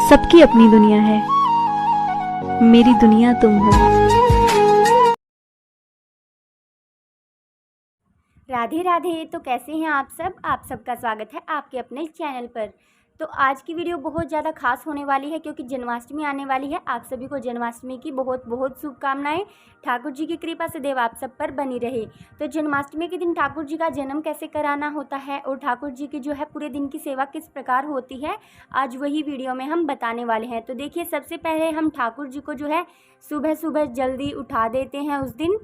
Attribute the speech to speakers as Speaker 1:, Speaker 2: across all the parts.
Speaker 1: सबकी अपनी दुनिया है, मेरी दुनिया तुम हो।
Speaker 2: राधे राधे। तो कैसे हैं आप सब? आप सबका स्वागत है आपके अपने चैनल पर। तो आज की वीडियो बहुत ज़्यादा खास होने वाली है क्योंकि जन्माष्टमी आने वाली है। आप सभी को जन्माष्टमी की बहुत बहुत शुभकामनाएं। ठाकुर जी की कृपा से देव आप सब पर बनी रहे। तो जन्माष्टमी के दिन ठाकुर जी का जन्म कैसे कराना होता है और ठाकुर जी की जो है पूरे दिन की सेवा किस प्रकार होती है, आज वही वीडियो में हम बताने वाले हैं। तो देखिए, सबसे पहले हम ठाकुर जी को जो है सुबह सुबह जल्दी उठा देते हैं। उस दिन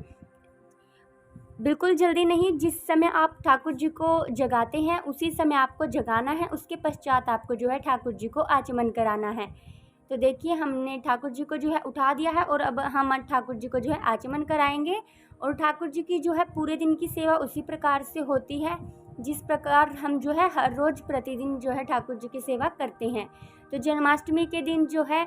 Speaker 2: बिल्कुल जल्दी नहीं, जिस समय आप ठाकुर जी को जगाते हैं उसी समय आपको जगाना है। उसके पश्चात आपको जो है ठाकुर जी को आचमन कराना है। तो देखिए, हमने ठाकुर जी को जो है उठा दिया है और अब हम ठाकुर जी को जो है आचमन कराएंगे। और ठाकुर जी की जो है पूरे दिन की सेवा उसी प्रकार से होती है जिस प्रकार हम जो है हर रोज़ प्रतिदिन जो है ठाकुर जी की सेवा करते हैं। तो जन्माष्टमी के दिन जो है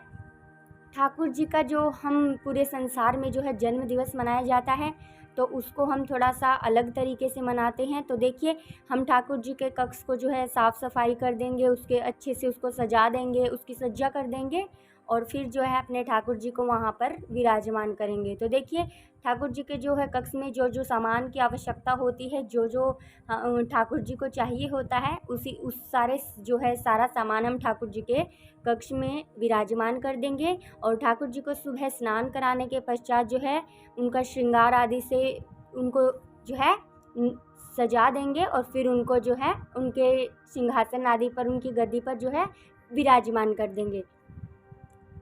Speaker 2: ठाकुर जी का जो हम पूरे संसार में जो है जन्म दिवस मनाया जाता है, तो उसको हम थोड़ा सा अलग तरीके से मनाते हैं। तो देखिए, हम ठाकुर जी के कक्ष को जो है साफ़ सफाई कर देंगे, उसके अच्छे से उसको सजा देंगे, उसकी सज्जा कर देंगे और फिर जो है अपने ठाकुर जी को वहाँ पर विराजमान करेंगे। तो देखिए, ठाकुर जी के जो है कक्ष में जो जो सामान की आवश्यकता होती है, जो जो ठाकुर जी को चाहिए होता है, उस सारे जो है सारा सामान हम ठाकुर जी के कक्ष में विराजमान कर देंगे। और ठाकुर जी को सुबह स्नान कराने के पश्चात जो है उनका श्रृंगार आदि से उनको जो है सजा देंगे और फिर उनको जो है उनके सिंहासन आदि पर, उनकी गद्दी पर जो है विराजमान कर देंगे।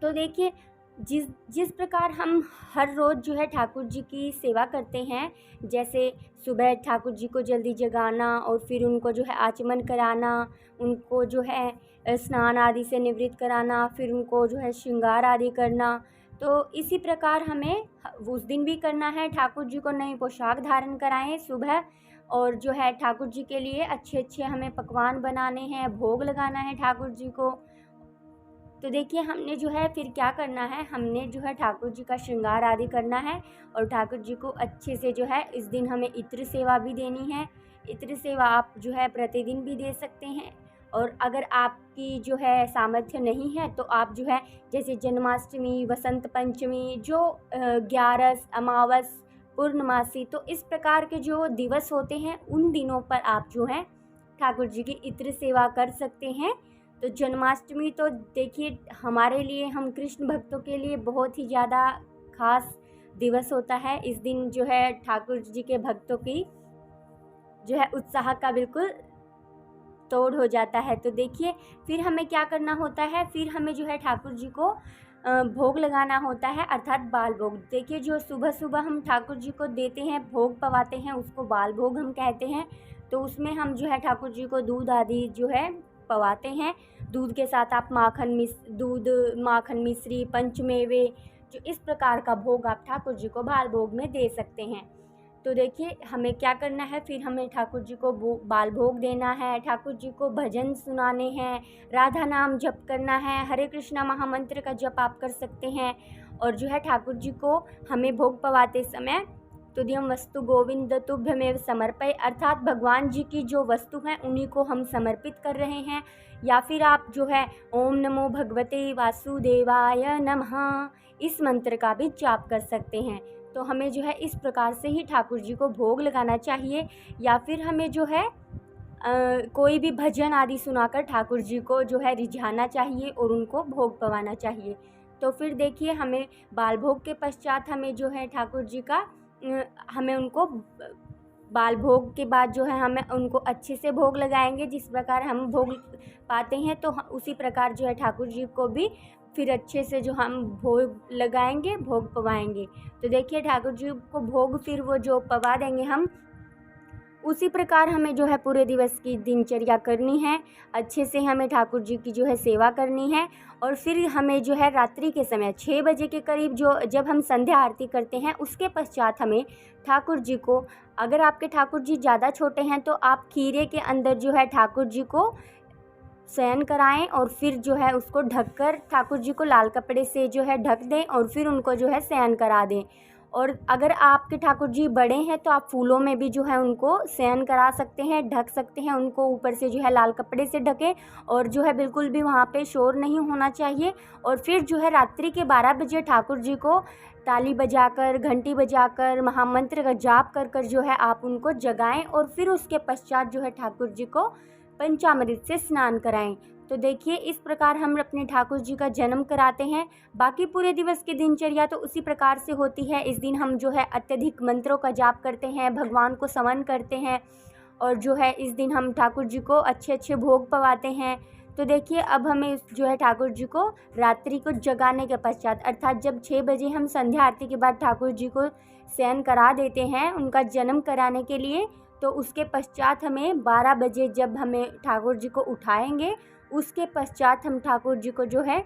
Speaker 2: तो देखिए, जिस जिस प्रकार हम हर रोज़ जो है ठाकुर जी की सेवा करते हैं, जैसे सुबह ठाकुर जी को जल्दी जगाना और फिर उनको जो है आचमन कराना, उनको जो है स्नान आदि से निवृत्त कराना, फिर उनको जो है श्रृंगार आदि करना, तो इसी प्रकार हमें उस दिन भी करना है। ठाकुर जी को नई पोशाक धारण कराएं सुबह, और जो है ठाकुर जी के लिए अच्छे अच्छे हमें पकवान बनाने हैं, भोग लगाना है ठाकुर जी को। तो देखिए, हमने जो है फिर क्या करना है, हमने जो है ठाकुर जी का श्रृंगार आदि करना है और ठाकुर जी को अच्छे से जो है इस दिन हमें इत्र सेवा भी देनी है। इत्र सेवा आप जो है प्रतिदिन भी दे सकते हैं, और अगर आपकी जो है सामर्थ्य नहीं है तो आप जो है जैसे जन्माष्टमी, वसंत पंचमी, जो 11, अमावस, पूर्णमासी, तो इस प्रकार के जो दिवस होते हैं उन दिनों पर आप जो है ठाकुर जी की इत्र सेवा कर सकते हैं। तो जन्माष्टमी तो देखिए हमारे लिए, हम कृष्ण भक्तों के लिए बहुत ही ज़्यादा खास दिवस होता है। इस दिन जो है ठाकुर जी के भक्तों की जो है उत्साह का बिल्कुल तोड़ हो जाता है। तो देखिए, फिर हमें क्या करना होता है, फिर हमें जो है ठाकुर जी को भोग लगाना होता है, अर्थात बाल भोग। देखिए, जो सुबह सुबह हम ठाकुर जी को देते हैं, भोग पवाते हैं, उसको बाल भोग हम कहते हैं। तो उसमें हम जो है ठाकुर जी को दूध आदि जो है पवाते हैं। दूध के साथ आप दूध, माखन, मिश्री, पंचमेवे, जो इस प्रकार का भोग आप ठाकुर जी को बाल भोग में दे सकते हैं। तो देखिए, हमें क्या करना है, फिर हमें ठाकुर जी को बाल भोग देना है, ठाकुर जी को भजन सुनाने हैं, राधा नाम जप करना है, हरे कृष्णा महामंत्र का जप आप कर सकते हैं। और जो है ठाकुर जी को हमें भोग पवाते समय तुद्यम वस्तु गोविंद तुभ्यमेव समर्पय, अर्थात भगवान जी की जो वस्तु हैं उन्हीं को हम समर्पित कर रहे हैं। या फिर आप जो है ओम नमो भगवते वासुदेवाय नमः, इस मंत्र का भी जाप कर सकते हैं। तो हमें जो है इस प्रकार से ही ठाकुर जी को भोग लगाना चाहिए। या फिर हमें जो है कोई भी भजन आदि सुनाकर ठाकुर जी को जो है रिझाना चाहिए और उनको भोग पवाना चाहिए। तो फिर देखिए, हमें बाल भोग के पश्चात हमें जो है ठाकुर जी का हमें उनको बाल भोग के बाद जो है हमें उनको अच्छे से भोग लगाएंगे। जिस प्रकार हम भोग पाते हैं तो उसी प्रकार जो है ठाकुर जी को भी फिर अच्छे से जो हम भोग लगाएंगे, भोग पवाएंगे। तो देखिए, ठाकुर जी को भोग फिर वो जो पवा देंगे हम, उसी प्रकार हमें जो है पूरे दिवस की दिनचर्या करनी है। अच्छे से हमें ठाकुर जी की जो है सेवा करनी है। और फिर हमें जो है रात्रि के समय 6 बजे के करीब जब हम संध्या आरती करते हैं, उसके पश्चात हमें ठाकुर जी को, अगर आपके ठाकुर जी ज़्यादा छोटे हैं तो आप खीरे के अंदर जो है ठाकुर जी को शयन कराएं और फिर जो है उसको ढककर ठाकुर जी को लाल कपड़े से जो है ढक दें और फिर उनको जो है शयन करा दें। और अगर आपके ठाकुर जी बड़े हैं तो आप फूलों में भी जो है उनको शयन करा सकते हैं, ढक सकते हैं उनको, ऊपर से जो है लाल कपड़े से ढकें और जो है बिल्कुल भी वहाँ पे शोर नहीं होना चाहिए। और फिर जो है रात्रि के 12 बजे ठाकुर जी को ताली बजाकर, घंटी बजाकर, महामंत्र का जाप कर कर जो है आप उनको जगाएं और फिर उसके पश्चात जो है ठाकुर जी को पंचामृत से स्नान कराएं। तो देखिए इस प्रकार हम अपने ठाकुर जी का जन्म कराते हैं। बाकी पूरे दिवस की दिनचर्या तो उसी प्रकार से होती है। इस दिन हम जो है अत्यधिक मंत्रों का जाप करते हैं, भगवान को समन करते हैं और जो है इस दिन हम ठाकुर जी को अच्छे अच्छे भोग पवाते हैं। तो देखिए अब हमें जो है ठाकुर जी को रात्रि को जगाने के पश्चात अर्थात जब 6 बजे हम संध्या आरती के बाद ठाकुर जी को शयन करा देते हैं उनका जन्म कराने के लिए, तो उसके पश्चात हमें 12 बजे जब हमें ठाकुर जी को उठाएंगे उसके पश्चात हम ठाकुर जी को जो है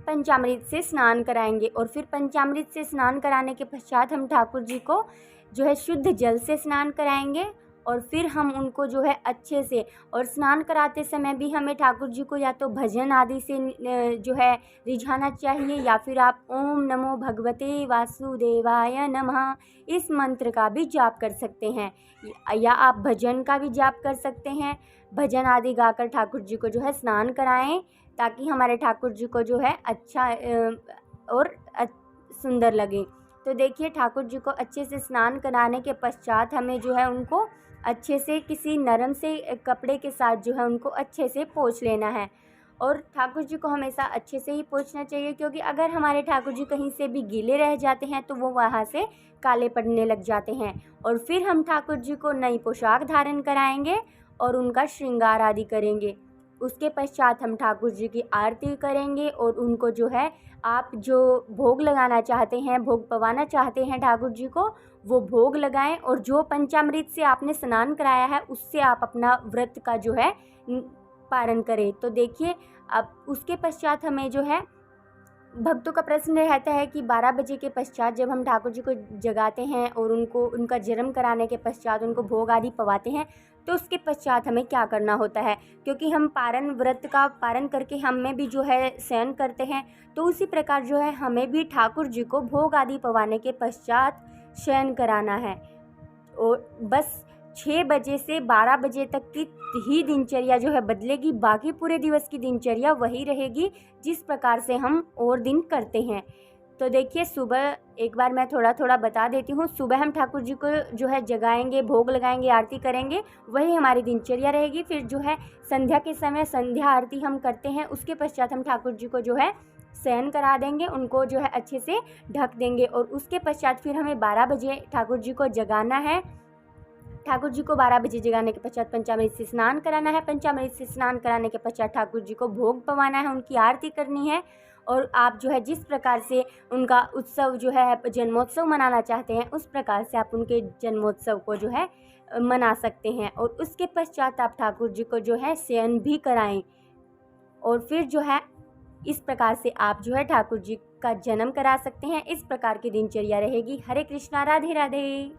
Speaker 2: पंचामृत से स्नान कराएंगे। और फिर पंचामृत से स्नान कराने के पश्चात हम ठाकुर जी को जो है शुद्ध जल से स्नान कराएंगे और फिर हम उनको जो है अच्छे से, और स्नान कराते समय भी हमें ठाकुर जी को या तो भजन आदि से जो है रिझाना चाहिए या फिर आप ओम नमो भगवते वासुदेवाय नमः इस मंत्र का भी जाप कर सकते हैं या आप भजन का भी जाप कर सकते हैं। भजन आदि गाकर ठाकुर जी को जो है स्नान कराएं ताकि हमारे ठाकुर जी को जो है अच्छा और सुंदर लगे। तो देखिए ठाकुर जी को अच्छे से स्नान कराने के पश्चात हमें जो है उनको अच्छे से किसी नरम से कपड़े के साथ जो है उनको अच्छे से पोंछ लेना है। और ठाकुर जी को हमेशा अच्छे से ही पोंछना चाहिए क्योंकि अगर हमारे ठाकुर जी कहीं से भी गीले रह जाते हैं तो वो वहाँ से काले पड़ने लग जाते हैं। और फिर हम ठाकुर जी को नई पोशाक धारण कराएंगे और उनका श्रृंगार आदि करेंगे। उसके पश्चात हम ठाकुर जी की आरती करेंगे और उनको जो है आप जो भोग लगाना चाहते हैं, भोग पवाना चाहते हैं ठाकुर जी को, वो भोग लगाएं और जो पंचामृत से आपने स्नान कराया है उससे आप अपना व्रत का जो है पारण करें। तो देखिए अब उसके पश्चात हमें जो है भक्तों का प्रश्न रहता है कि 12 बजे के पश्चात जब हम ठाकुर जी को जगाते हैं और उनको उनका जन्म कराने के पश्चात उनको भोग आदि पवाते हैं तो उसके पश्चात हमें क्या करना होता है, क्योंकि हम पारण व्रत का पारण करके हमें भी जो है शयन करते हैं तो उसी प्रकार जो है हमें भी ठाकुर जी को भोग आदि पवाने के पश्चात शयन कराना है। और बस 6 बजे से 12 बजे तक की ही दिनचर्या जो है बदलेगी, बाकी पूरे दिवस की दिनचर्या वही रहेगी जिस प्रकार से हम और दिन करते हैं। तो देखिए सुबह एक बार मैं थोड़ा थोड़ा बता देती हूँ। सुबह हम ठाकुर जी को जो है जगाएंगे, भोग लगाएंगे, आरती करेंगे, वही हमारी दिनचर्या रहेगी। फिर जो है संध्या के समय संध्या आरती हम करते हैं, उसके पश्चात हम ठाकुर जी को जो है शयन करा देंगे, उनको जो है अच्छे से ढक देंगे और उसके पश्चात फिर हमें 12 बजे ठाकुर जी को जगाना है। ठाकुर जी को 12 बजे जगाने के पश्चात पंचामृत से स्नान कराना है। पंचामृत से स्नान कराने के पश्चात ठाकुर जी को भोग पवाना है, उनकी आरती करनी है। और आप जो है जिस प्रकार से उनका उत्सव जो है जन्मोत्सव मनाना चाहते हैं उस प्रकार से आप उनके जन्मोत्सव को जो है मना सकते हैं। और उसके पश्चात आप ठाकुर जी को जो है शयन भी कराएं और फिर जो है इस प्रकार से आप जो है ठाकुर जी का जन्म करा सकते हैं। इस प्रकार की दिनचर्या रहेगी। हरे कृष्णा, राधे राधे।